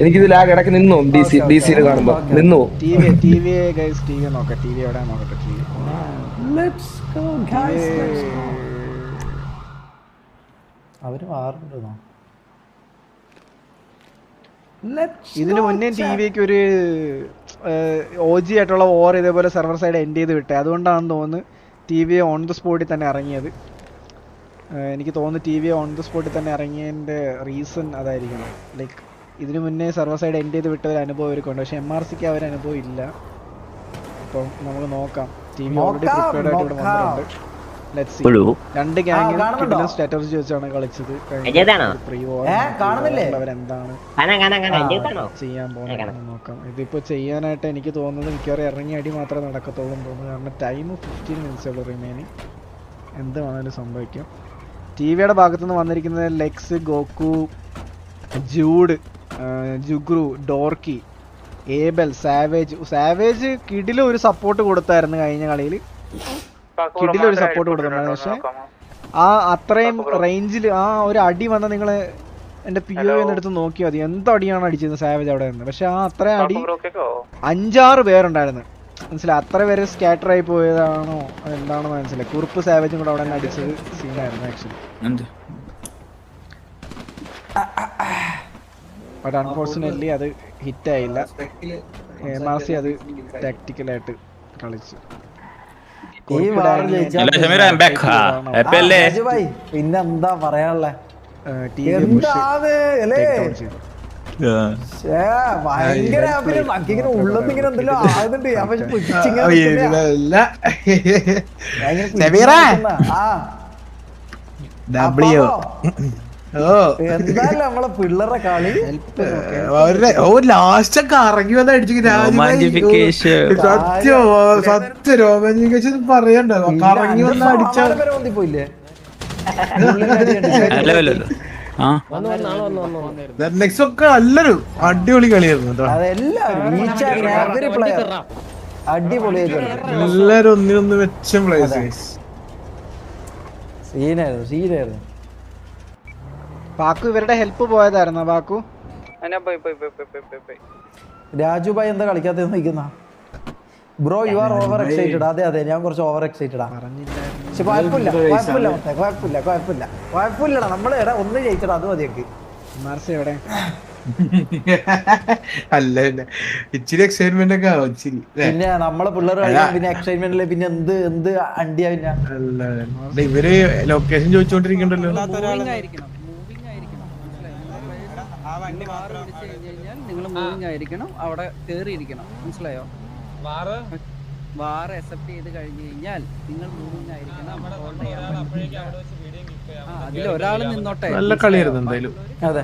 എനിക്കിത് ലാഗ് ഇടയ്ക്ക് നിന്നു DC കാണുമ്പോ നിന്നു. TV നോക്കാം. TV എവിടെ നോക്കട്ടെ. അവര് മാറുന്നുണ്ടോ? ഇതിനു മുന്നേ TVക്ക് ഒരു OG ആയിട്ടുള്ള ഓർ ഇതേപോലെ സെർവർ സൈഡ് എൻഡ് ചെയ്ത് വിട്ടേ. അതുകൊണ്ടാണെന്ന് തോന്നുന്നു TV ഓൺ ദ സ്പോട്ടിൽ തന്നെ ഇറങ്ങിയത്. എനിക്ക് തോന്നുന്നു TV ഓൺ ദ സ്പോട്ടിൽ തന്നെ ഇറങ്ങിയതിൻ്റെ റീസൺ അതായിരിക്കണം. ലൈക്ക് ഇതിനു മുന്നേ സെർവർ സൈഡ് എൻഡ് ചെയ്ത് വിട്ട ഒരു അനുഭവം അവർക്കുണ്ട്. പക്ഷെ MRCക്ക് ആ ഒരു അനുഭവം ഇല്ല. അപ്പം നമുക്ക് നോക്കാം. TV ഓൾറെഡി പ്രിപ്പയർഡ് ആയിട്ട് ഇവിടെ വന്നിട്ടുണ്ട്. Let's see. രണ്ട് ഗ്യാങ് സ്ട്രാറ്റജി വെച്ചാണ് കളിച്ചത്. അവരെന്താണ് ചെയ്യാൻ പോകുന്നത് നോക്കാം. ഇതിപ്പോ ചെയ്യാനായിട്ട് എനിക്ക് തോന്നുന്നത് മിക്കവാറും ഇറങ്ങി അടി മാത്രമേ നടക്കത്തുള്ളൂ എന്ന് തോന്നുന്നു. കാരണം ടൈം 15 മിനിറ്റ്സ് ഉള്ളൂ റിമൈനിങ്. എന്ത് വേണമെങ്കിലും സംഭവിക്കും. TVയുടെ ഭാഗത്തുനിന്ന് വന്നിരിക്കുന്നത് Lex, Goku, Jude, ജുഗ്രു, ഡോർക്കി, Abel, savage കിഡിലും ഒരു സപ്പോർട്ട് കൊടുത്തായിരുന്നു കഴിഞ്ഞ കളിയിൽ. കിഡിലൊരു സപ്പോർട്ട് കൊടുത്തിട്ടുണ്ടായിരുന്നു. പക്ഷെ ആ അത്രയും റേഞ്ചിൽ ആ ഒരു അടി വന്ന നിങ്ങൾ എൻ്റെ PO എടുത്ത് നോക്കിയാൽ മതി. എന്തടിയാണ് അടിച്ചിരുന്നത് സാവേജ് അവിടെ നിന്ന്. പക്ഷെ ആ അത്രയും അടി 5-6 പേരുണ്ടായിരുന്നു. മനസ്സിലായി. അത്ര പേര് സ്കാറ്റർ ആയി പോയതാണോ എന്താണെന്ന് മനസ്സിലായി. കുറുപ്പ് സാവേജും കൂടെ അവിടെ തന്നെ അടിച്ചത് സീനായിരുന്നു ആക്ച്വലി. ബട്ട് അൺഫോർച്ചുനേറ്റ്ലി അത് ഹിറ്റായില്ല. MRC അത് ടാക്ടിക്കലായിട്ട് കളിച്ചു. പിന്നെന്താ പറയാനുള്ളേ? ഭയങ്കര ഉള്ളതിങ്ങനെ എന്തെല്ലോ ആകുന്നുണ്ട്. എന്തായാലും നമ്മളെ പിള്ളേരുടെ കളി ലാസ്റ്റ് ഒക്കെ ഇറങ്ങി വന്ന് അടിച്ചു. സത്യ രോമാഞ്ചിഫിക്കേഷൻ പറയണ്ടോ? കറങ്ങി വന്ന് അടിച്ചാൽ പോയില്ലേ? നെക്സ്റ്റ് ഒക്കെ നല്ലൊരു അടിപൊളി കളിയായിരുന്നു. എല്ലാരും ഒന്നിനൊന്ന് വെച്ച പ്ലേയേഴ്സ്. സീനായിരുന്നു. ബാക്കു ഇവരുടെ ഹെൽപ്പ് പോയതായിരുന്നു. ബാക്കു രാജുഭായി എന്താ കളിക്കാത്ത നിൽക്കുന്ന? Bro you are over excited. അതെ ഞാൻ കുറച്ച് ഓവർ എക്സൈറ്റഡാ. പക്ഷെ കുഴപ്പമില്ലടാ. നമ്മള് ഒന്ന് ജയിച്ചടാ, അത് മതിയൊക്കെ. എവിടെ അല്ല ഇച്ചിരി എക്സൈറ്റ്മെന്റ് ഒക്കെ പിന്നെ നമ്മളെ പിള്ളേർ പിന്നെ എക്സൈറ്റ്മെന്റില് പിന്നെ എന്ത് അണ്ടിയാ പിന്നെ. ഇവര് ലൊക്കേഷൻ ചോദിച്ചോണ്ടിരിക്കണ്ടല്ലോ. നിങ്ങൾ മൂവിങ് ആയിരിക്കണം, അവിടെ കേറിയിരിക്കണം. മനസ്സിലായോ? വാർ അക്സെപ്റ്റ് ചെയ്ത് കഴിഞ്ഞു കഴിഞ്ഞാൽ നിങ്ങൾ മൂവിങ് ആയിരിക്കണം. അതിലൊരാൾ നിന്നോട്ടെ. നല്ല കളിയായിരുന്നു എന്തായാലും. അതെ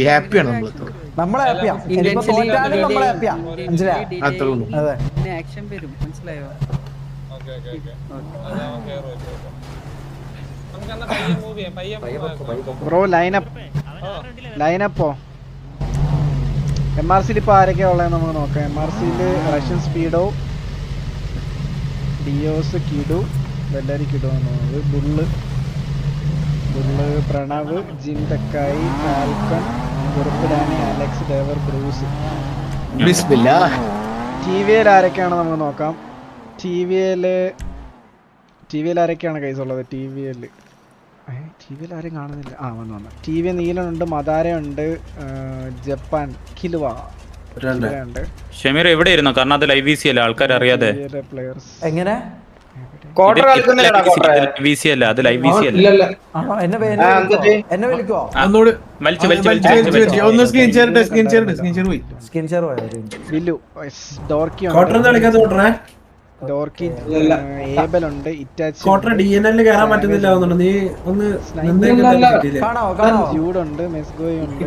ഹാപ്പിയാണ് നമ്മളെ ആക്ഷൻ വരും. മനസ്സിലായോ? ബ്രോ ലൈനപ്പോ MRCയിൽ ഇപ്പൊ ആരൊക്കെയാ ഉള്ളത് നമുക്ക് നോക്കാം. MRCയിൽ റഷ്യൻ സ്പീഡോ, ഡിയോസ്, കിഡു, വെല്ലരി കിഡു എന്ന് തോന്നുന്നത്, ബുള്ള്, പ്രണവ്, ജിൻ തെക്കായി, ഫാൽക്കൺ, കുറുപ്പ്, ഡാനി, അലക്സ്, ഡേവർ, ബ്രൂസ്. TVയിൽ ആരൊക്കെയാണ് നമുക്ക് നോക്കാം. TVയിൽ ആരൊക്കെയാണ് കൈസ് ഉള്ളത്? TVയിൽ ആരും കാണുന്നില്ല. വന്നു. TV നീലനുണ്ട്, മദാരയുണ്ട്, ജപ്പാൻ, കിലുവ ഉണ്ട്. ഷമീർ എവിടെ ഇരുന്നു? കാരണം അത് ലൈവ് VC അല്ല, ആൾക്കാർ അറിയാതെ. എങ്ങനെ VC അല്ല, അത് ലൈവ് VC അല്ല. എന്നെ വിളിക്കോ? ഒന്ന് സ്ക്രീൻ ഷെയർ പോയി. സ്ക്രീൻ ഷെയർ വില്ലു, ഡോർക്കി, ഡോർക്കി, ഏബൽ ഉണ്ട്, ഇറ്റാച്ചി, ജൂഡുണ്ട്, മെസ്ഗോയ് ഉണ്ട്.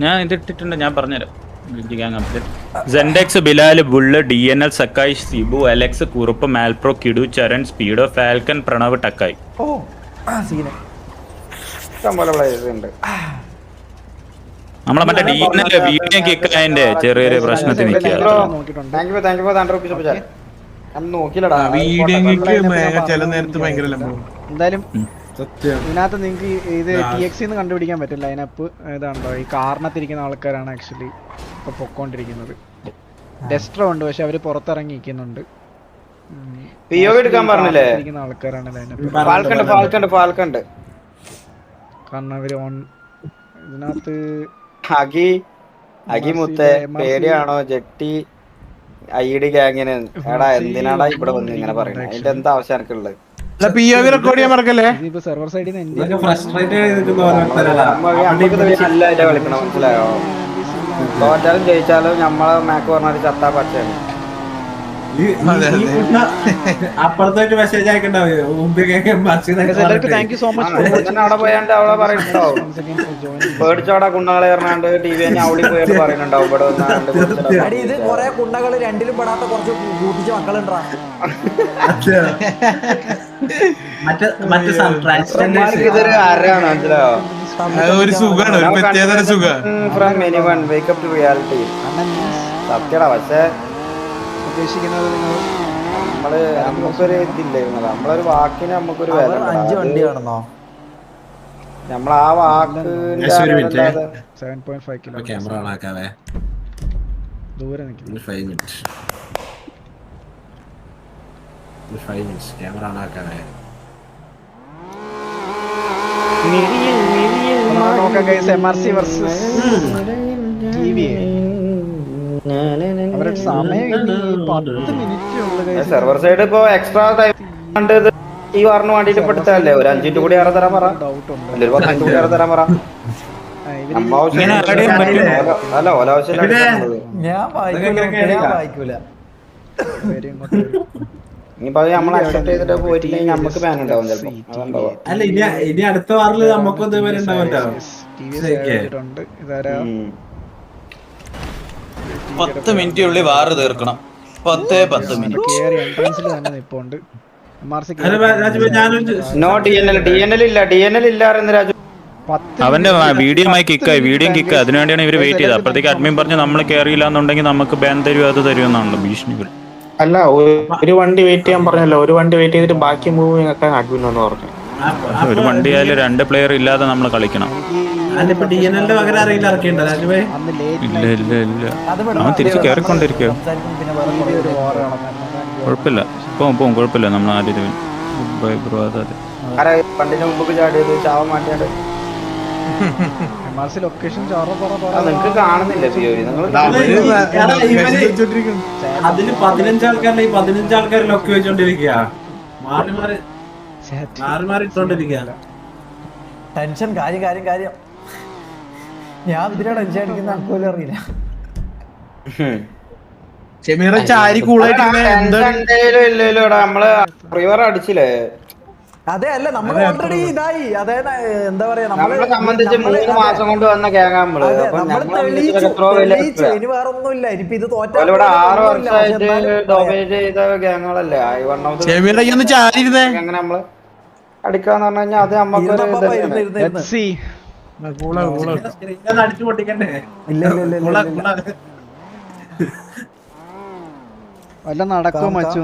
ഞാൻ ഇതിട്ടിട്ടുണ്ട്, ഞാൻ പറഞ്ഞുതരാം. സെൻഡെക്സ്, ബിലാൽ, ബുള്ള്, DNL, സക്കായ്, സിബു, അലക്സ്, കുറുപ്പ്, മാൽപ്രോ, കിഡു, ചരൺ, സ്പീഡോ, ഫാൽക്കൺ, പ്രണവ്, ടക്കായ്. നമ്മളെ മറ്റേ DNL വീഡിയോ കിക്കായതിന്റെ ചെറിയൊരു പ്രശ്നത്തിൽ നിൽക്കുക. വീഡിയോ ചില നേരത്ത് ഭയങ്കര എന്തായാലും ഇതിനകത്ത് നിങ്ങൾക്ക് ഇത് TX ന്ന് കണ്ടുപിടിക്കാൻ പറ്റും ലൈനപ്പ്. ഇതാണോ ഈ കാറിനകത്തിരിക്കുന്ന ആൾക്കാരാണ് ആക്ച്വലി ഇപ്പൊ പൊക്കോണ്ടിരിക്കുന്നത്. ഡെസ്ട്രോ ഉണ്ട്, പക്ഷെ അവര് പുറത്തിറങ്ങി നിൽക്കുന്നുണ്ട്. എടുക്കാൻ പറഞ്ഞില്ലേ ആൾക്കാരാണ് ലൈനപ്പ്. കാരണം അവര് ഇതിനകത്ത് അഗിമുത്തെ പേടിയാണോ ജെട്ടി ഐഡി ഗ്യാങ്ങിന്? എടാ എന്തിനാടാ ഇവിടെ വന്ന് ഇങ്ങനെ പറയുന്നത്? അതിന്റെ എന്താ ആവശ്യം എനിക്കുള്ളത്? റെക്കോർഡ് ചെയ്യാൻ മറക്കല്ലേ. ഇതിപ്പോ സെർവർ സൈഡിൽ നിന്ന് നല്ലതായിട്ട് കളിക്കണം, മനസ്സിലായോ? തോറ്റാലും ജയിച്ചാലും നമ്മളെ മാക്ക് പറഞ്ഞാൽ ചത്താ പച്ചയാണ്. അപ്പുറത്തോട്ട് മെസ്സേജ് അയക്കണ്ടാവോ? Thank you so much. അവിടെ പോയാണ്ട് അവളെ പറയുന്നുണ്ടാവും, പേടിച്ചോടാ കുണ്ണകളെ പറഞ്ഞാണ്ട് TV അവളി പോയിട്ട് പറയുന്നുണ്ടാവും ഇവിടെ വന്നാണ്ട്. ഇത് കൊറേ കുണ്ടകള് രണ്ടിലും പെടാത്ത കുറച്ച് കൂട്ടിച്ച മക്കളുണ്ടാ. ഇതൊരു ആരാണ്, മനസ്സിലായോ? ഒരു സുഖാണ്, ഒരു പ്രത്യേക സുഖം. From anyone wake up to reality. സത്യടാ, പക്ഷെ ഉദ്ദേശിക്കുന്നത് നിങ്ങൾ നമുക്കൊരു ഇതില്ലായിരുന്നു, നമ്മളൊരു വാക്കിന് നമുക്കൊരു വില. 5 വണ്ടി കാണുന്നോ? നമ്മൾ ആ വാക്ക് 7.5 കിലോ ക്യാമറ ഓൺ ആക്കാവേ. ദൂരെ നിൽക്കുന്നു. 5 മിനിറ്റ് ക്യാമറ ഓൺ ആക്കാവേ. നോക്കാം ഗൈസ്, MRC വേഴ്സസ് TVA. അവരുടെ സമയം ഇനി 10 മിനിറ്റ് ഉള്ളു ഗൈസ്. സെർവർ സൈഡ് ഇപ്പൊ എക്സ്ട്രാ ടൈം ഈ വാറിന് വേണ്ടിട്ട് പെടുത്തല്ലേ? ഒരു 5 മിനിറ്റ് കൂടി ഏറെ തരാൻ പറ, അല്ല ഒരു 10 മിനിറ്റ് കൂടി ഏറെ തരാൻ പറ. അല്ല ഓലാവശ്യം ഞാൻ വായിക്കൂല. ഇനിയിപ്പോ നമ്മൾ അക്സെപ്റ്റ് ചെയ്തിട്ട് പോയിട്ടില്ലെങ്കിൽ നമുക്ക് ബാൻ ഉണ്ടാവും ചിലപ്പോ. അതുണ്ടാവും. അല്ല ഇനി അടുത്ത വാറില് നമുക്കും ഇതുവരെ ഉണ്ടാവല്ലോ. 10 മിനിറ്റിനുള്ളിൽ വാറ് തീർക്കണം. 10 മിനിറ്റ്. എൻട്രൻസിൽ തന്നെ നിപ്പുണ്ട്. നോ DNL ഇല്ല രാജു. അവന്റെ വീഡിയോ കിക്കായി, അതിനുവേണ്ടിയാണ് ഇവര് വെയിറ്റ് ചെയ്തത്. അപ്പോഴത്തേക്ക് അഡ്മിൻ പറഞ്ഞു നമ്മൾ കയറിയില്ല എന്നുണ്ടെങ്കിൽ നമുക്ക് ബാൻ തരുമോ അത് തരുമെന്നാണല്ലോ ഭീഷണികൾ. അല്ല, ഒരു വണ്ടി വെയിറ്റ് ചെയ്യാൻ പറഞ്ഞല്ലോ. ഒരു വണ്ടി വെയിറ്റ് ചെയ്തിട്ട് ബാക്കി മൂവിങ് ഒക്കെ അഡ്മിൻ എന്ന് പറഞ്ഞു. ഒരു വണ്ടി ആയാലും 2 പ്ലെയർ ഇല്ലാതെ നമ്മൾ കളിക്കണം. DNL പകരം അറിയില്ല ഇറക്കിണ്ടോ രാജുവേ? ഇല്ല അവൻ തിരിച്ച് കയറിക്കൊണ്ടിരിക്കുക. കുഴപ്പമില്ല, പോവും കുഴപ്പമില്ല. നമ്മൾ ആദ്യം പണ്ടിന് മുമ്പ് ചാടിയത് ചാവ മാറ്റിയാണ്ട് ലൊക്കേഷൻ നിങ്ങക്ക് കാണുന്നില്ല. അതില് 15 ആൾക്കാരുടെ 15 ആൾക്കാർ ലൊക്കെ വെച്ചോണ്ടിരിക്കുക, മാറി മാറി ഇട്ടോണ്ടിരിക്കുക. ടെൻഷൻ കാര്യം. ഞാൻ ഇതിനാ ടെൻഷൻ അടിക്കുന്ന അക്കോലും അറിയില്ല. ഷെമീറ ചാരി കൂളായിട്ട് നമ്മള് റിവർ അടിച്ചില്ലേ? അതെ, അല്ല നമ്മൾ ഓൾറെഡി ഇതായി. അതായത് എന്താ പറയാ, നമ്മളെ സംബന്ധിച്ച് 3 മാസം കൊണ്ട് വന്ന ഗ്യാങ് നമ്മള്. ഇനി വേറെ ഒന്നുമില്ല. ഇനിയിപ്പോ ഇത് തോറ്റ 6 വർഷമായിട്ട് ഡോമിനേറ്റ് ചെയ്ത ഗ്യാങ്ങുകളല്ലേ. അങ്ങനെ നമ്മള് അടിക്കാന്ന് പറഞ്ഞു കഴിഞ്ഞാൽ അത് നമ്മക്ക് അടിച്ചു പൊട്ടിക്കണ്ടേ? വല്ല നടക്കോ മച്ചു.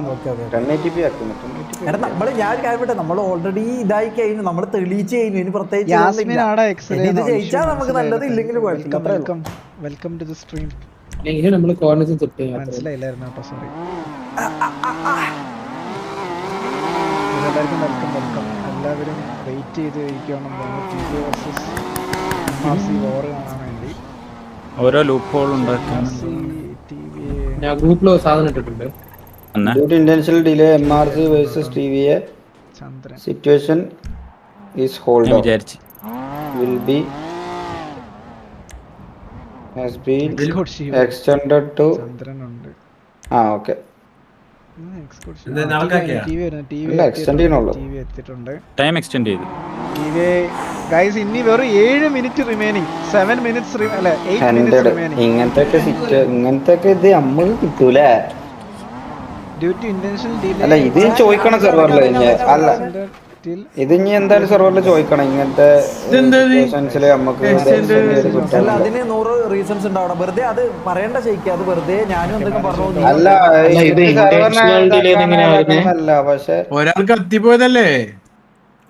നമ്മള് ഞാൻ കാര്യപ്പെട്ടെ നമ്മൾ ഓൾറെഡി ഇതായി കഴിഞ്ഞു, നമ്മള് തെളിയിച്ച് കഴിഞ്ഞു. ഇനി പ്രത്യേകിച്ച് ഇത് ജയിച്ചാൽ നമുക്ക് നല്ലത്, ഇല്ലെങ്കിൽ വെൽക്കം ടു ദി സ്ട്രീം. മനസ്സിലായില്ലായിരുന്നു കേട്ടോ, സോറി. എല്ലാവർക്കും വെൽക്കം. എല്ലാവരും വെയിറ്റ് ചെയ്ത് ഇരിക്കണം TVA വേഴ്സസ് MRC വാർ കാണാൻ വേണ്ടി. ഓരോ ലൂപ്പ് ഹോൾ ഉണ്ടാക്കാൻ ഞാൻ ഗ്രൂപ്പിൽ സാധനം ഇട്ടിട്ടുണ്ട്. Intentional delay MRC versus TVA. Chandran situation is hold on. വിചാരിച്ചു will be has been extended to. ചന്ദ്രൻ ഉണ്ട്. ഓക്കെ. TV എത്തിയിട്ടുണ്ട്. ടൈം എക്സ്റ്റെൻഡ് ചെയ്തു. ഗൈസ് ഇനി വെറും 7 മിനിറ്റ് റിമൈനിങ്. 7 മിനിറ്റ്സ് അല്ല 8 മിനിറ്റ്സ് റിമൈനിങ്. ഇങ്ങനത്തെ ഇത് നമ്മക്ക് കിട്ടൂലേ? Due to intentional delay. അല്ല ഇത് ചോദിക്കണം സെർവറിൽ. അല്ല ഇത് ഇനി എന്തായാലും സെർവറിൽ ചോദിക്കണം. ഇങ്ങനത്തെ നമുക്ക് അതിന് 100 റീസൺസ് ഉണ്ടാവണം. വെറുതെ അത് പറയേണ്ട ശരിക്കും. അത് വെറുതെ ഞാനും എന്തൊക്കെ പറഞ്ഞു. അല്ല പക്ഷെ ഒരാൾക്ക് കത്തിപ്പോയതല്ലേ.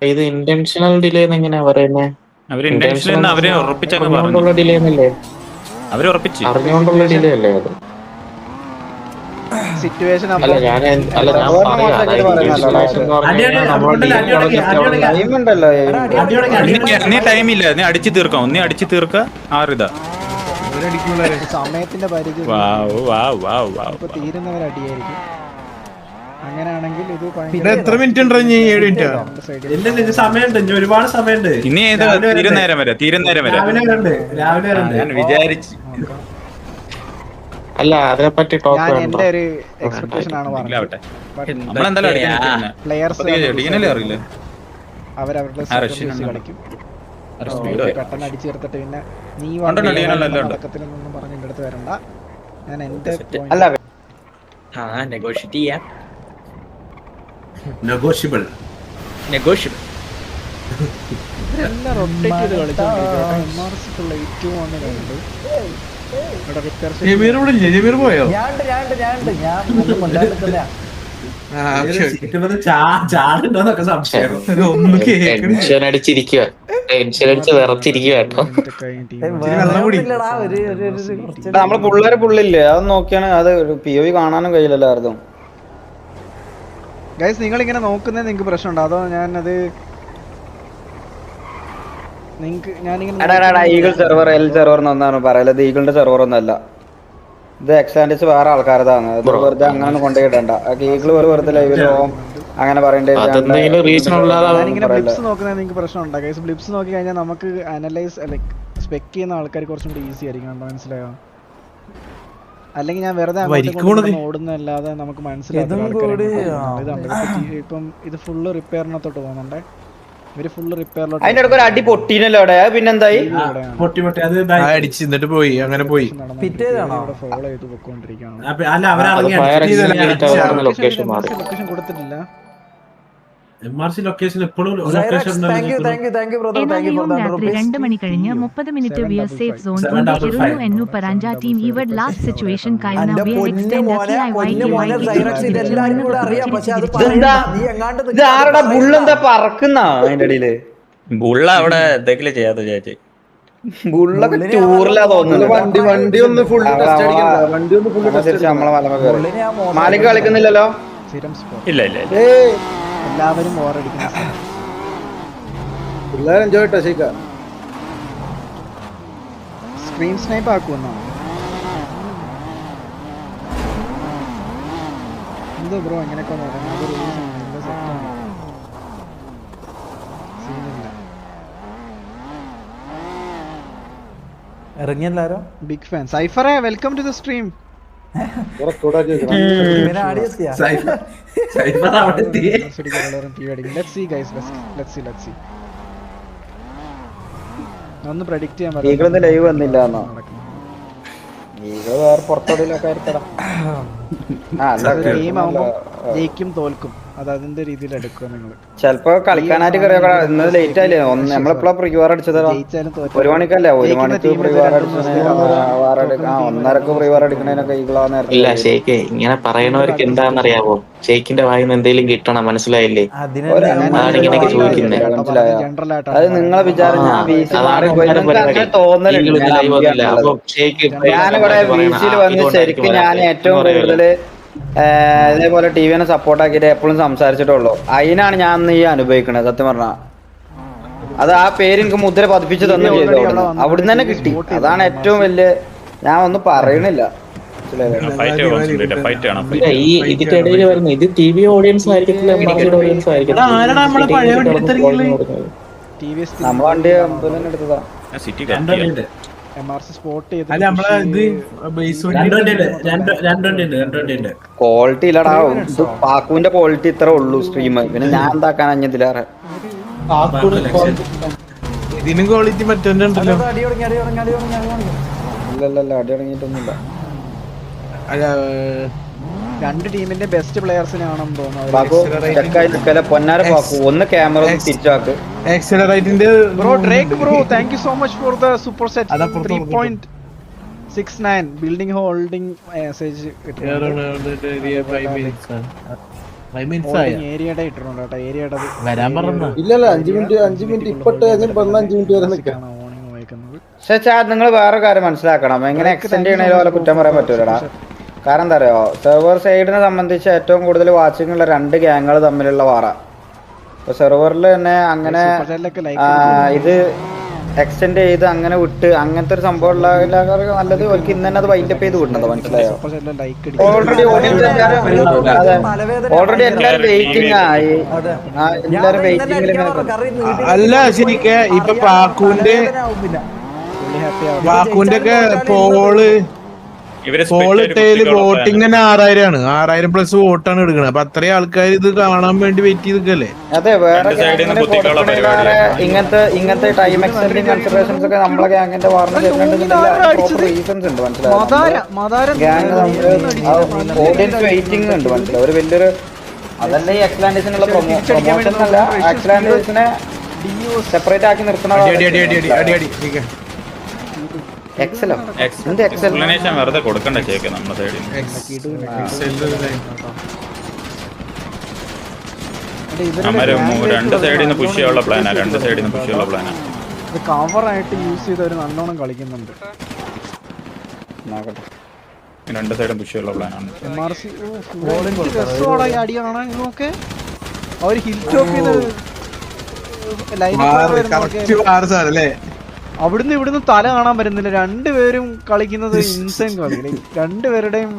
ഇത് ഇന്റൻഷണൽ ഡിലേ എങ്ങനെയാ പറയുന്നത്? അവര് ഇന്റൻഷൻ അവരെ ഉറപ്പിച്ചങ്ങ് പറഞ്ഞു. അറിഞ്ഞുകൊണ്ടുള്ള ഡിലേ എന്നല്ലേ? അവര് ഉറപ്പിച്ചു. അറിഞ്ഞുകൊണ്ടുള്ള ഡിലേ അല്ലേ അത്? സിറ്റുവേഷൻ അല്ല ഞാൻ ടൈമുണ്ടല്ലോ നീ ടൈമില്ല, നീ അടിച്ചു തീർക്കാം. ഒന്നീ അടിച്ചു തീർക്ക ആറിതാ. സമയത്തിന്റെ പരിധി ഇപ്പൊ തീരുന്നവരടിയായിരിക്കും. അങ്ങനെയാണെങ്കിൽ ഇത് പിന്നെ എത്ര മിനിറ്റ് ഉണ്ടോ? 7 മിനിറ്റ്. ഇല്ല ഇത് സമയമുണ്ട്, ഇനി ഒരുപാട് സമയമുണ്ട്. ഇനി ഏത് തീരുന്നേരം വരെ രാവിലെ വരണ്ട്. ഞാൻ വിചാരിച്ചു. അല്ല അതിനെപ്പറ്റി ടോക്ക് ഞാൻ വേണ്ട. എന്റെ ഒരു എക്സ്പെക്ടേഷൻ ആണ് പറഞ്ഞത്. നമ്മളെന്തായാലും പ്ലെയേഴ്സ് അറിയില്ല. അവരവരുടെ കളിക്കും. പെട്ടെന്ന് അടിച്ചു ചേർത്തിട്ട് പിന്നെ നീ തുടക്കത്തിലൊന്നും പറഞ്ഞ് എന്റെ അടുത്ത് വരണ്ട. ഞാൻ എന്റെ നെഗോഷ്യബിൾ ഇവരെല്ലാം റൊട്ടേറ്റ് ചെയ്ത് കളിച്ചോണ്ടിരിക്കും. MRC ഏറ്റവും വന്ന് കണ്ടു. ഇവിടെ റിപ്പയർ ജമീർ ഇവിടെ ഇല്ലേ? ജമീർ പോയോ? ഞാൻ ഒന്നും കൊണ്ടാടുന്നില്ല. ചാടുണ്ടോന്നൊക്കെ സംശയം. ഒന്നും കേൾക്കണില്ല. ടെൻഷൻ അടിച്ചിരിക്കുക, ടെൻഷൻ അടിച്ച് വിറച്ചിരിക്കുക കേട്ടോ. വേറൊന്നുമില്ലടാ, ഒരു കുറച്ച് നമ്മള് പിള്ളേര് പുള്ളില്ലേ, അത് നോക്കിയാണ്. അത് POV കാണാനും കഴിയില്ലല്ലോ ആർക്കും. ഗൈസ് നിങ്ങൾ ഇങ്ങനെ നോക്കുന്നത് നിങ്ങൾക്ക് പ്രശ്നമുണ്ടോ? അതോ ഞാനത് ഈഗിൾ സെർവർ എൽ സെർവർ എന്നാണ് പറയലത്. ഈഗിളിന്റെ സെർവർ ഒന്നല്ല ഇത്. എക്സാൻഡിസ് വേറെ ആൾക്കാരതാണ്. അത് വെറുതെ അങ്ങനെ കൊണ്ടുപോയിടണ്ട. ഈഗിൾ വെറുതെ ലൈവിലോ അങ്ങനെ പറയണ്ടേ. ബ്ലിപ്സ് നോക്കുന്നത് നിങ്ങൾക്ക് പ്രശ്നമുണ്ടോ ഗൈസ്? ബ്ലിപ്സ് നോക്കി കഴിഞ്ഞാൽ നമുക്ക് അനലൈസ് സ്പെക്ക് ചെയ്യുന്ന ആൾക്കാർ കുറച്ചും കൂടി ഈസി ആയിരിക്കും. മനസ്സിലായോ? അല്ലെങ്കിൽ ഞാൻ വെറുതെ ഓടുന്നല്ലാതെ നമുക്ക് മനസ്സിലാവും. ഇപ്പം ഇത് ഫുള്ള് റിപ്പയറിനകത്തോട്ട് പോകുന്നുണ്ടേ. ഇവര് ഫുള്ള് റിപ്പയറിലോട്ട്. അതിന്റെ ഇടയ്ക്ക് ഒരു അടി പൊട്ടീനല്ലോ അവിടെ. പിന്നെന്തായി? പൊട്ടി അത് അടിച്ച് എന്നിട്ട് പോയി. അങ്ങനെ പോയി. ഫോളോ ചെയ്ത് പൊക്കോണ്ടിരിക്കുകയാണ്. അല്ല അവരിറങ്ങി ലൊക്കേഷൻ കൊടുത്തിട്ടില്ല. MRC ലൊക്കേഷൻ എപ്പോഴും ലൊക്കേഷൻ 2 മണി കഴിഞ്ഞ് 30 minute we are safe zone ഇരുന്നു എന്നു പരാഞ്ച ടീം ഈവഡ് ലാസ്റ്റ് സിറ്റുവേഷൻ കഴിഞ്ഞ we are extend ഇതാരുടെ ബുള്ളെന്താ പറക്കുന്ന അതിന്റെ ഇടയില്? ബുള്ള അവിടെ എന്തെങ്കിലും ചെയ്യാതെ ചേച്ചി. ബുള്ളൊക്കെ ടൂറിലാ തോന്നുന്നു. വണ്ടി ഒന്ന് ഫുള്ള് നമ്മളെ മാലിക് കളിക്കുന്നില്ലല്ലോ. ഇല്ല ഇല്ല എല്ലാവരും ഓറടിക്കുന്ന സ്ക്രീൻ സ്നൈപ്പ് ആക്കുമെന്നാണ്. എന്തോ ബ്രോ എങ്ങനെയൊക്കെ ഇറങ്ങിയല്ലാരോ. Big fan. സൈഫറെ വെൽക്കം ടു ദ സ്ട്രീം. ഒന്ന് പ്രഡിക്റ്റ് ചെയ്യാൻ പറ്റില്ല. ലൈവ് വന്നില്ല വേറെ പുറത്തോടിയിലൊക്കെ ജയിക്കും തോൽക്കും. അത് അതിന്റെ രീതിയിൽ എടുക്കുക നിങ്ങൾ. ചെലപ്പോ കളിക്കാനായിട്ട് ഇന്നത് ലേറ്റ് ആയില്ലേ? നമ്മളെപ്പോഴാ പ്രീവാർ അടിച്ചത്? 1 മണിക്കല്ലേ? 1 മണിക്ക് പ്രീവാർ അടിച്ചത്. 1:30 പ്രീവാർ അടിക്കണേനൊക്കെ ഈകളാ നേരത്തെ. ഇല്ല ഷേക്ക്, ഇങ്ങനെ പറയണവർക്ക് എന്താണെന്നറിയാവോ? ഷേക്കിന്റെ വായിന്ന് എന്തെങ്കിലും കിട്ടണം, മനസ്സിലായില്ലേ? ഇങ്ങനെയൊക്കെ ചോദിക്കുന്നത് മനസ്സിലായോ? അത് നിങ്ങളെ വിചാരം ഞാൻ വീശി മാറിപ്പോയി തോന്നലുണ്ട്. ഞാനിവിടെ വീശിൽ വന്ന് ശരിക്കും ഞാൻ ഏറ്റവും കൂടുതല് ഇതേപോലെ TVനെ സപ്പോർട്ട് ആക്കിയിട്ട് എപ്പോഴും സംസാരിച്ചിട്ടുള്ളൂ. അതിനാണ് ഞാൻ ഈ അനുഭവിക്കണത്. സത്യം പറഞ്ഞ അത് ആ പേര് എനിക്ക് മുദ്ര പതിപ്പിച്ച് തന്നെ ചെയ്തു. അവിടുന്ന് തന്നെ കിട്ടി. അതാണ് ഏറ്റവും വലിയ. ഞാൻ ഒന്നും പറയണില്ല. ഇതിന്റെ ഇടയിൽ വരുന്നത് ഇത് TV ഓഡിയൻസ് ആയിരിക്കത്തില്ല, ഓഡിയൻസ് ആയിരിക്കും. നമ്മളെ വണ്ടി എടുത്തതാ. ക്വാളിറ്റി ഇല്ലടാ. പാക്കുവിന്റെ ക്വാളിറ്റി ഇത്ര ഉള്ളൂ സ്ട്രീം. പിന്നെ ഞാൻ എന്താക്കാൻ അഞ്ഞതിലേറെ ഇതിനും ക്വാളിറ്റി മറ്റൊന്നുണ്ടല്ലോ. ഇല്ലല്ല അടി തുടങ്ങിയിട്ടൊന്നുമില്ല. രണ്ട് ടീമിന്റെ ബെസ്റ്റ് പ്ലെയേഴ്സിനാണെന്ന് തോന്നുന്നു. പൊന്നാര പാക്കു ഒന്ന് ക്യാമറ തിരിച്ചാക്ക്. Bro Drake bro thank you so much for the super set 3.69 building holding message. ഏരിയയുടെ ഇട്ടിട്ടുണ്ട് കേട്ടോ. ഏരിയയുടെ വരാൻ പറഞ്ഞ ഇല്ലല്ല 5 മിനിറ്റ് ഇപ്പോട്ട് 5 മിനിറ്റ് വരെ നിൽക്കാം. ഓണിങ് വായിക്കുന്നത്. പക്ഷെ നിങ്ങൾ വേറെ കാര്യം മനസ്സിലാക്കണം, എങ്ങനെ എക്സ്റ്റെൻഡ് ചെയ്യണേലും പോലെ കുറ്റം പറയാൻ പറ്റൂലടാ. കാരണം എന്താ അറിയോ, സെർവർ സൈഡിനെ സംബന്ധിച്ച് ഏറ്റവും കൂടുതൽ വാച്ചിങ് ഉള്ള 2 ഗ്യാങ്ങുകൾ തമ്മിലുള്ള വാറ. ഇപ്പൊ സെർവറിൽ തന്നെ അങ്ങനെ ഇത് എക്സ്റ്റെൻഡ് ചെയ്ത് അങ്ങനെ വിട്ട് അങ്ങനത്തെ ഒരു സംഭവം ഉള്ള നല്ലത് അവർക്ക് ഇന്ന് തന്നെ അത് വൈൻഡപ്പ് ചെയ്ത് വിടണത്. മനസ്സിലായോ? ഓൾറെഡി എല്ലാരും വെയിറ്റിംഗ് ആയി. എല്ലാരും വെയിറ്റിംഗിൽ അല്ല ശരിക്ക് ഇപ്പൊ പാക്കുവിന്റെ ഒക്കെ പോളിട്ടേല് വോട്ടിംഗ് തന്നെ 6000 പ്ലസ് വോട്ടാണ് എടുക്കണത്. അപ്പൊ അത്രയും ആൾക്കാർ ഇത് കാണാൻ വേണ്ടി വെയിറ്റ് ചെയ്തിക്കല്ലേ. അതെ, വേറെ ഇങ്ങനത്തെ ടൈം എക്സ്റ്റെൻഡിങ് കൺസിഡറേഷൻസ് ഒക്കെ നമ്മളെ ഗ്യാങ്ങിന്റെ വാർന്ന് റീസൺസ് ഉണ്ട്. മനസ്സിലായോ? ഓഡിയൻസ് വെയിറ്റിംഗ് ഉണ്ട്. മനസ്സിലായി? ഒരു വലിയൊരു അതല്ല ഈ എക്സ്ലാൻഡേഴ്സിനുള്ള പ്രൊമോഷൻ അല്ല, എക്സ്ലാൻഡേഴ്സിനെ സെപ്പറേറ്റ് ആക്കി നിർത്തണ എക്സ്പ്ലനേഷൻ വെറുതെ കൊടുക്കണ്ട ചേക്ക് നമ്മുടെ സൈഡിൽ. അമ്മ 2 സൈഡിൽ നിന്ന് പുഷ് ചെയ്യാനുള്ള പ്ലാനാ. 2 സൈഡിൽ നിന്ന് പുഷ് ചെയ്യാനുള്ള പ്ലാനാ. ഇത് കവറായിട്ട് യൂസ് ചെയ്തവർ നല്ലോണം കളിക്കുന്നുണ്ട്. 2 സൈഡും പുഷ് ചെയ്യാനുള്ള പ്ലാനാണ്. MRC അടി കാണാൻ നോക്കെ അവര് ഹിൽ ടോപ്പ് അവിടുന്ന് ഇവിടുന്ന് തല കാണാൻ പറ്റുന്നില്ല. 2 പേരും കളിക്കുന്നത് ഇൻസൈൻ കളി. 2 പേരുടെയും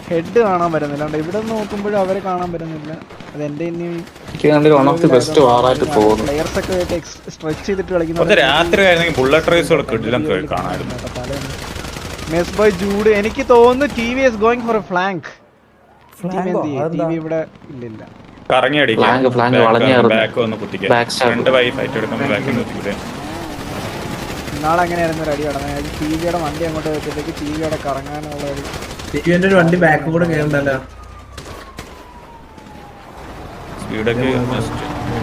ഹെഡ് കാണാൻ പറ്റുന്നില്ല. ഇവിടെ നോക്കുമ്പോഴും അവരെ കാണാൻ പറ്റുന്നില്ല. അത് എന്റെ പ്ലെയേഴ്സ് ഒക്കെ സ്ട്രെച്ച് ചെയ്തിട്ട് കളിക്കുന്നത്. രാത്രി ആയിരുന്നെങ്കിൽ ബുള്ളറ്റ് റേസ് കാണാമായിരുന്നു. Mess by Jude. എനിക്ക് തോന്നുന്നു TVS going for a flank. TV ഇവിടെ ഇല്ലില്ല. കറങ്ങി അടിക്കാം. ബാക്ക് വന്ന് കുത്തിക്കാം. 2 വൈ ഫൈറ്റ് എടുക്കുമ്പോൾ ബാക്കിൽ കുത്തിക്കൂടെ. നാളെ അങ്ങനെയായിരുന്നു ഒരു അടി കടന്നത്. TVയുടെ വണ്ടി അങ്ങോട്ട് വെച്ചിട്ടേക്ക് TVയുടെ കറങ്ങാനുള്ള ഒരു വണ്ടി ബാക്ക് കൂടെ കേറണ്ടല്ലോ.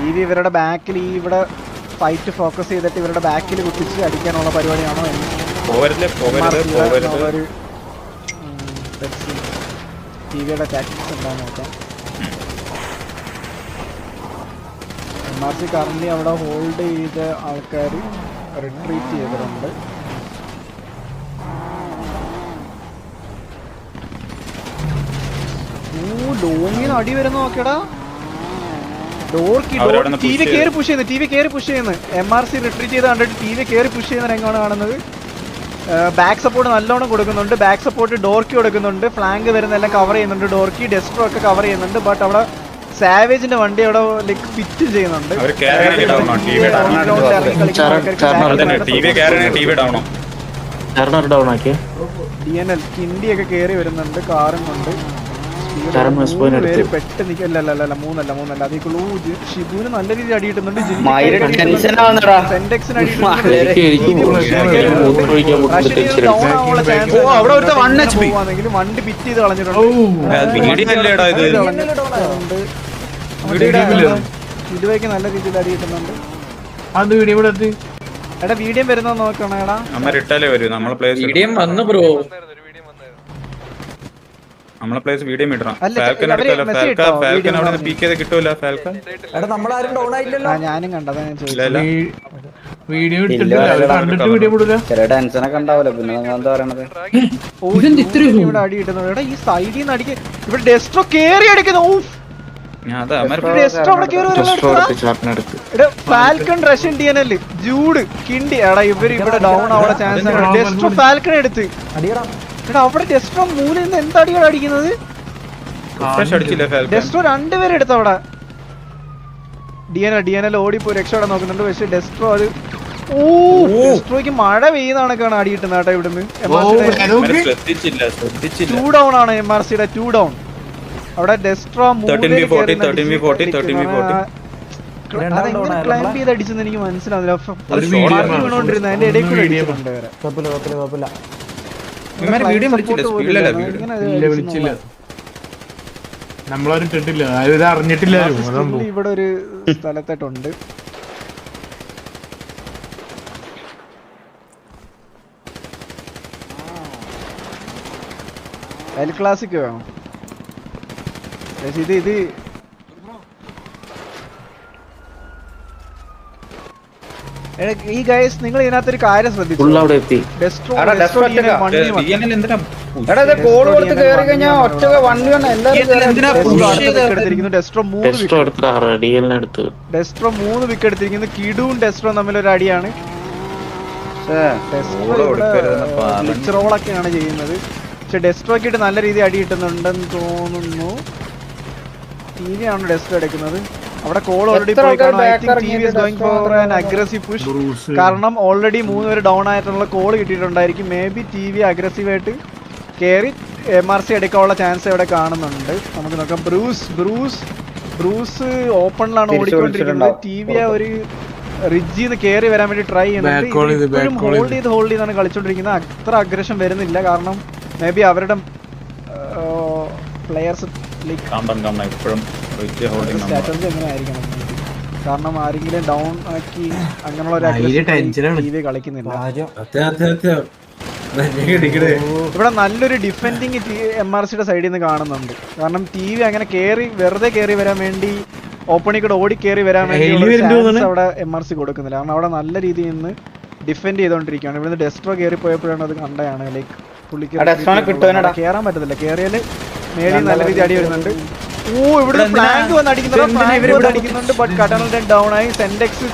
TV ഇവരുടെ ബാക്കിൽ ഇവിടെ ഫൈറ്റ് ഫോക്കസ് ചെയ്തിട്ട് ഇവരുടെ ബാക്കിൽ കുത്തിച്ച് അടിക്കാനുള്ള പരിപാടിയാണോ TVയുടെ ടാക്ടിക്സ് ഉണ്ടാവും നോക്കാം. MRC കറന്റ് അവിടെ ഹോൾഡ് ചെയ്ത ആൾക്കാർ റിട്രീറ്റ് ചെയ്തിട്ടുണ്ട്. ലോങ്ങിന് അടി വരുന്ന നോക്കടാ. TV കയറി പുഷ് ചെയ്യുന്നു. MRC റിട്രീറ്റ് ചെയ്ത് കണ്ടിട്ട് TV കയറി പുഷ് ചെയ്യുന്ന രംഗമാണ് കാണുന്നത്. ബാക്ക് സപ്പോർട്ട് നല്ലോണം കൊടുക്കുന്നുണ്ട്. ബാക്ക് സപ്പോർട്ട് ഡോർക്കി കൊടുക്കുന്നുണ്ട്. ഫ്ലാങ്ക് വരുന്നെല്ലാം കവർ ചെയ്യുന്നുണ്ട്. ഡോർക്കി ഡെസ്ട്രോ ഒക്കെ കവർ ചെയ്യുന്നുണ്ട്. ബട്ട് അവിടെ സാവേജിന്റെ വണ്ടി അവിടെ ഫിറ്റ് ചെയ്യുന്നുണ്ട്. DNL കിണ്ടി ഒക്കെ കയറി വരുന്നുണ്ട് കാറും കൊണ്ട്. പെട്ട് നിക്കല്ല 3 അതിൽ ഷിബുവിന് നല്ല രീതിയിൽ അടിയിട്ടുന്നുണ്ട്. വണ്ടി പിറ്റ് ചെയ്ത് കളഞ്ഞിട്ടുണ്ട്. ഇതുവയ്ക്ക് നല്ല രീതിയിൽ അടി കിട്ടുന്നുണ്ട്. എടാ വീഡിയോ വരുന്ന നോക്കണ എടാ. നമ്മളെ പ്ലേസ് വീഡിയോ ഇടണം. ഞാനും കണ്ടതാ. ടെൻഷനൊക്കെ ഉണ്ടാവല്ലോ. പിന്നെ എന്താ പറയണത്, ഇവിടെ അടി കിട്ടുന്നു. എടാ ഈ സൈഡിൽ നിന്ന് അടിക്കുക. ഇവിടെ ഡെസ്ട്രോ കേറി അടിക്കുന്നു. ഫാൽക്കൺ റഷ്യൻ DNL ജൂഡ് കിണ്ടി. എടാ ഇവര് ഇവിടെ ഡൗൺ ആവാൻ ചാൻസ് ആണ്. ഡെസ്ട്രോ ഫാൽക്കൺ എടുത്ത് എടാ അവിടെ ഡെസ്ട്രോ മൂലയിൽ നിന്ന് എന്താ അടിയാണ് അടിക്കുന്നത്. ഡെസ്ട്രോ 2 പേരെടുത്ത് അവിടെ. DNL ഓടിപ്പോ രക്ഷപ്പെടാൻ നോക്കുന്നുണ്ട്. പക്ഷെ ഡെസ്ട്രോ അത് ഡെസ്ട്രോയ്ക്ക് മഴ പെയ്യുന്ന കണക്കാണ് അടി കിട്ടുന്നത് കേട്ടോ. ഇവിടുന്ന് 2 ഡൗൺ ആണ് MRCയുടെ 2 ഡൗൺ. അവിടെ ഡെസ്ട്രോ ക്ലൈംബ് ചെയ്ത് അടിച്ചെന്ന് എനിക്ക് മനസ്സിലാവുന്നില്ല. വീണോണ്ടിരുന്ന അതിന്റെ ഇടയിൽ കൂടെ അടിച്ചിട്ടുണ്ട്. ഇവിടെ ഒരു സ്ഥലത്തായിട്ടുണ്ട്. എൽ ക്ലാസിക് വേണം. ഇത് ഈ ഗൈസ് നിങ്ങൾ ഇതിനകത്തൊരു കാര്യം ശ്രദ്ധിച്ചു. അവിടെ എത്തി. ഡെസ്ട്രോ എടാ, ഡെസ്ട്രോ ഒറ്റയ്ക്കാ. എടാ ഇത് കോള് കൊടുത്ത് കേറി കഴിഞ്ഞാൽ ഒറ്റ വണ്ടി വന്ന എല്ലാവരും ഡെസ്ട്രോ 3 വിക്കറ്റ് എടുത്തിരിക്കുന്നു. കിഡുവും ഡെസ്ട്രോ തമ്മിൽ ഒരു അടിയാണ്. റോളൊക്കെയാണ് ചെയ്യുന്നത്. പക്ഷെ ഡെസ്ട്രോക്കിട്ട് നല്ല രീതിയിൽ അടി കിട്ടുന്നുണ്ടെന്ന് തോന്നുന്നു. ടി വി ആണ് ഡെസ്ട്രോ എടുക്കുന്നത്. അവിടെ കോൾ ഓൾറെഡി പോയി കാണും. I think T V is going for an aggressive push. കാരണം ഓൾറെഡി 3 പേര് ഡൗൺ ആയിട്ടുള്ള കോൾ കിട്ടിയിട്ടുണ്ടായിരിക്കും. മേ ബി ടി വി അഗ്രസീവായിട്ട് കയറി MRC എടുക്കാനുള്ള ചാൻസ് ഇവിടെ കാണുന്നുണ്ട്. നമുക്ക് നോക്കാം. ബ്രൂസ് ഓപ്പണിലാണ് ഓടിക്കൊണ്ടിരിക്കുന്നത്. ടി വി ഒരു റിജിന്ന് കയറി വരാൻ വേണ്ടി ട്രൈ ചെയ്യുന്നുണ്ട്. ഹോൾഡ് ചെയ്താണ് കളിച്ചോണ്ടിരിക്കുന്നത്. അത്ര അഗ്രഷൻ വരുന്നില്ല. കാരണം മേ ബി അവരുടെ പ്ലെയേഴ്സ് സ്ട്രാറ്റജി എങ്ങനെ ആയിരിക്കണം. കാരണം ആരെങ്കിലും ഡൗൺ ആക്കി അങ്ങനെയുള്ള ഒരു ടി വി കളിക്കുന്നില്ല. ഇവിടെ നല്ലൊരു ഡിഫെൻഡിങ് MRCയുടെ സൈഡിൽ നിന്ന് കാണുന്നുണ്ട്. കാരണം ടി വി അങ്ങനെ വെറുതെ കയറി വരാൻ വേണ്ടി ഓപ്പണിൽ കൂടെ ഓടി കയറി വരാൻ വേണ്ടി അവിടെ MRC കൊടുക്കുന്നില്ല. കാരണം അവിടെ നല്ല രീതിയിൽ നിന്ന് ഡിഫെൻഡ് ചെയ്തോണ്ടിരിക്കുകയാണ്. ഇവിടുന്ന് ഡെസ്ട്രോ കയറി പോയപ്പോഴാണ് അത് കണ്ടതാണ്. ലൈക്ക് പുള്ളിക്ക് കയറാൻ പറ്റത്തില്ല. കയറിയാല് മേളിൽ നല്ല രീതിയിൽ അടി വരുന്നുണ്ട്. ഇവിടെ ഫ്ലാങ്ക് വന്ന് അടിക്കുന്നുണ്ട്. ബട്ട് കടലിന്റെ ഡൗൺ ആയി. സെന്റെക്സിന്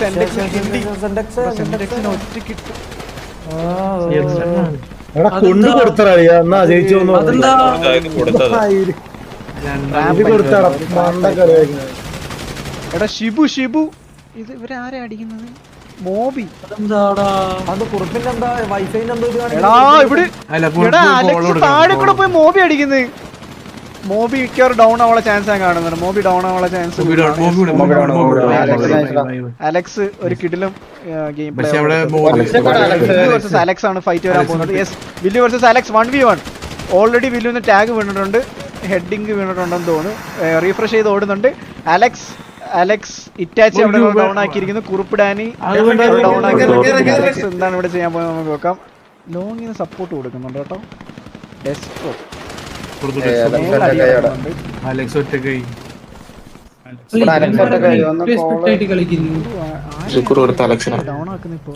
ഒറ്റ കിട്ടും. എടാ ഷിബു ഇത് ഇവരാരെ അടിക്കുന്നത്? മോബി. താഴെ കൂടെ പോയി മോബി അടിക്കുന്നത്. മോബി മിക്കവാറും ഡൗൺ ആവാനുള്ള ചാൻസ് ഞാൻ കാണുന്നുണ്ട്. മോബി ഡൗൺ ആവാനുള്ള ചാൻസ്. അലക്സ് ഒരു കിടിലും ഗെയിം പ്ലേ. അലക്സ് ആണ് ഫൈറ്റ് വരാൻ പോകുന്നത്. യെസ്, വില്ലു വേഴ്സസ് അലക്സ് 1v1. ഓൾറെഡി വില്ലുവിന് ടാഗ് വീണിട്ടുണ്ട്. ഹെഡിങ് വീണിട്ടുണ്ടെന്ന് തോന്നുന്നു. റീഫ്രഷ് ചെയ്ത് ഓടുന്നുണ്ട്. അലക്സ് ഇറ്റാച്ചി അവിടെ ഡൗൺ ആക്കിയിരിക്കുന്നു. കുറുപ്പ് ഡാനി ഡൗൺ ആക്കി. അലക്സ് എന്താണ് ഇവിടെ ചെയ്യാൻ പോകുന്നത് നമുക്ക് നോക്കാം. ലോങ്ങിന് സപ്പോർട്ട് കൊടുക്കുന്നുണ്ട് കേട്ടോ. ഡെസ്ട്രോ അലക്സ് ഒറ്റക്കായി. ഡൗൺ ആക്കുന്നു. ഇപ്പൊ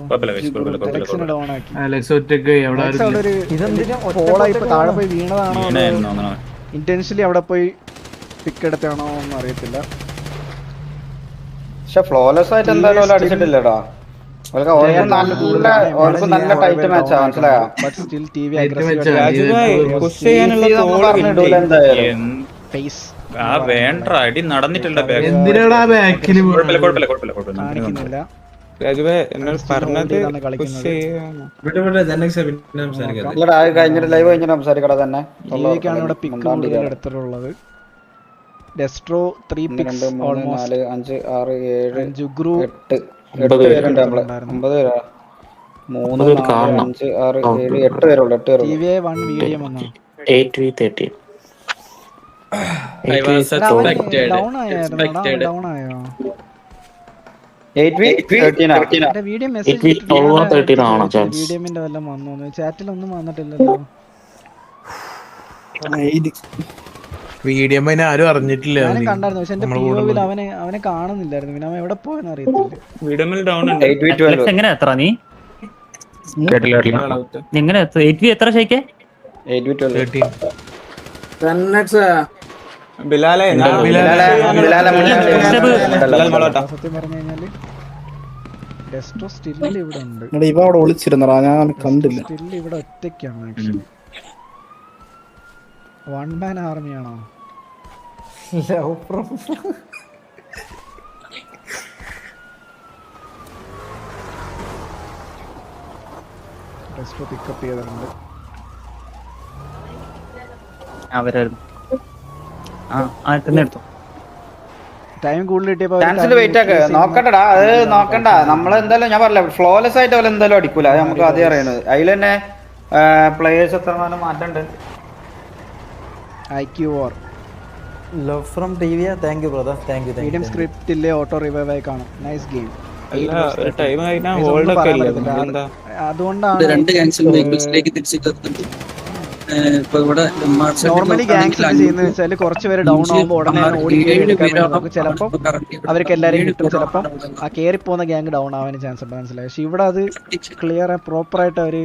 അലക്സ് ഒറ്റക്കായി. അവിടെ താഴെ പോയി വീണതാണോ ഇന്റൻഷ്യലി അവിടെ പോയി പിക്ക് എടുത്താണോ ഒന്നും അറിയത്തില്ല. പക്ഷെ ഫ്ലോലെസ് ആയിട്ട് എന്തായാലും അടിച്ചിട്ടില്ലടാ. നല്ല ടൈറ്റ് മാച്ചാ. മനസ്സിലായോ? അടി നടന്നിട്ടില്ല. കഴിഞ്ഞിട്ട് ലൈവ് കഴിഞ്ഞിട്ട് സംസാരിക്കടാ തന്നെ. എടുത്തിട്ടുള്ളത് ഡെസ്ട്രോ 3 പിക്സ് 4 5 6 7 ജുഗ്രു 8 പേരുണ്ട്. നമ്മള് 9 പേരാ. 3 4 5 6 7 8 പേരുള്ളൂ. 8 പേരുള്ളൂ. ടിവിയെ 1 വീഡിയോ വന്നു. 8v13. ഡൗൺ ആയിരുന്നു. ഡൗൺ ആയോ? 8v13 വീഡിയോ മെസ്സേജ് വീഡിയോമിന്റെ വല്ലതും വന്നു. ചാറ്റിലൊന്നും വന്നിട്ടില്ലല്ലോ. വീഡിയോ ആരും അറിഞ്ഞിട്ടില്ല. ഞാൻ കണ്ടായിരുന്നു. പക്ഷെ എന്റെ POവിൽ അവനെ കാണുന്നില്ലായിരുന്നു. പിന്നെ അവൻ എവിടെ പോയെന്ന് അറിയത്തില്ല. എങ്ങനെ എത്ര നീ എങ്ങനെ 8v എത്ര ഷേക്ക്? 8v13 സത്യം പറഞ്ഞു കഴിഞ്ഞാല് ഡെസ്ട്രോ സ്റ്റിൽ ഇവിടെ ഉണ്ട്. ഞാൻ കണ്ടില്ല. സ്റ്റിൽ ഇവിടെ ഒറ്റയ്ക്കാണ്. Actually 1 man ആർമിയാണോ? ഡെസ്ട്രോ പിക്കപ്പ് ചെയ്തിട്ടുണ്ട്. ടൈം കൂടുതൽ കിട്ടിയപ്പോ വെയിറ്റ് ആക്ക്. നോക്കണ്ടടാ, അത് നോക്കണ്ട. നമ്മളെന്തായാലും ഞാൻ പറഞ്ഞില്ല, ഫ്ലോലെസ് ആയിട്ട് അവരെ എന്തായാലും അടിക്കൂല. അത് നമുക്ക് ആദ്യം അറിയണത്. അതിൽ തന്നെ പ്ലേയേഴ്സ് എത്ര മാറ്റണ്ട്. IQ war love from TV. thank you brother. thank you. Medium സ്ക്രിപ്റ്റിലെ ഓട്ടോ റിവൈവ് ആയി കാണും. Nice game. രണ്ട് ക്യാൻസൽ വെഹിക്കിൾസിലേക്ക് തിരിച്ചിട്ട് ഇപ്പൊ ഇവിടെ നോർമലി ഗാങ്സ് ഇത് ചെയ്യുന്നത് വെച്ചാൽ കുറച്ച് പേര് ഡൗൺ ആകുമ്പോൾ ഉടനെ ഓടിക്കേറി എടുക്കാൻ വേണ്ടി നോക്കും. ചിലപ്പോൾ അവർക്ക് എല്ലാവരെയും കിട്ടും, ചിലപ്പം ആ കയറി പോകുന്ന ഗ്യാങ് ഡൗൺ ആവാൻ ചാൻസ് ഉണ്ട്, മനസ്സിലായി. പക്ഷെ ഇവിടെ അത് ക്ലിയർ പ്രോപ്പർ ആയിട്ട് അവര്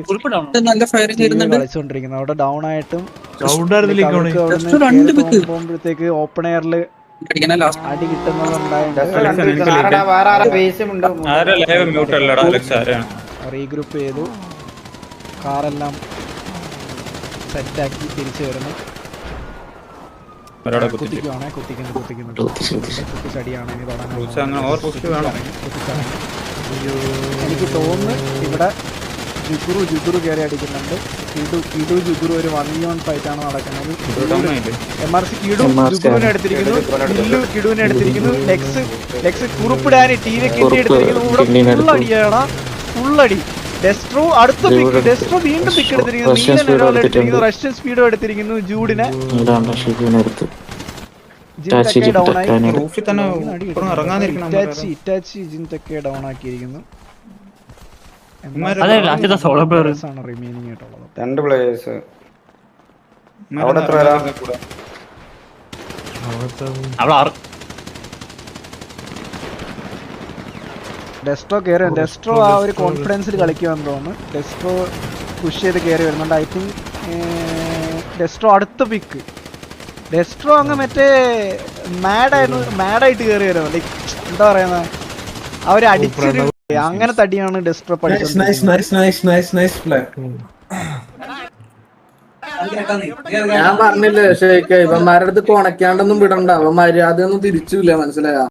നല്ല ഫയർ ചെയ്യുന്നുണ്ട്. കളിച്ചുകൊണ്ടിരിക്കുന്നത്. അവിടെ ഡൗൺ ആയിട്ടും സൗണ്ട് പോകുമ്പോഴത്തേക്ക് ഓപ്പൺ എയറിൽ അടി കിട്ടുന്നതുണ്ടായിട്ട് വേറെ ആരെ ബേസും ഉണ്ട്. റീഗ്രൂപ്പ് ചെയ്തു, കാറെല്ലാം സെറ്റാക്കി തിരിച്ചു വരുന്നു. കുത്തിക്കുവാണേ, കുത്തിച്ചടിയാണ് എനിക്ക് തോന്നുന്നു. ഇവിടെ ജുഗുറു കയറി അടിക്കുന്നുണ്ട്. കിഡു ജുഗുറു ഒരു 1v1 ഫൈറ്റ് ആണ് നടക്കുന്നത്. MRC ജുഗുറുവിനെ എടുത്തിരിക്കുന്നു, കിഡുവിനെ എടുത്തിരിക്കുന്നു. ലെക്സ് കുറുപ്പിടാന് TV കിണ്ടി എടുത്തിരിക്കുന്നു. ഇവിടെ ഫുള്ളടി. ഡെസ്ട്രോ അടുത്ത പിക്ക്, ഡെസ്ട്രോ വീണ്ടും പിക്ക് എടുത്തിരിക്കുന്നു. റഷ്യൻ സ്പീഡോ എടുത്തിരിക്കുന്നു. ജൂഡിനെ ഡൗൺ ആക്കിയിരിക്കുന്നു. റിമൈനിങ് ആയിട്ടുള്ളത് 2 പ്ലേയേഴ്സ്. അവിടെ എത്ര പേരാ? ഡെസ്ട്രോ കയറി. ഡെസ്ട്രോ ആ ഒരു കോൺഫിഡൻസിൽ കളിക്കുമെന്ന് തോന്നുന്നു. ഡെസ്ട്രോ പുഷ് ചെയ്ത് കയറി വരുന്നുണ്ട്. ഐ തിങ്ക് ഡെസ്ട്രോ അടുത്ത പിക്ക്. ഡെസ്ട്രോ അങ്ങ് മറ്റേ മാഡായിട്ട് കയറി വരുമോ, ലൈക്ക് എന്താ പറയുന്ന ആ ഒരു അടിച്ചൊരു അങ്ങനെ തടിയാണ് ഡെസ്ട്രോ പഠിച്ചത്. ഞാൻ പറഞ്ഞില്ലേ ഷേക്ക്, ഇവന്മാരുടെ അടുത്ത് കൊണക്കാണ്ടൊന്നും വിടണ്ട. അവന്മാര് അതൊന്നും തിരിച്ചില്ല, മനസ്സിലായ.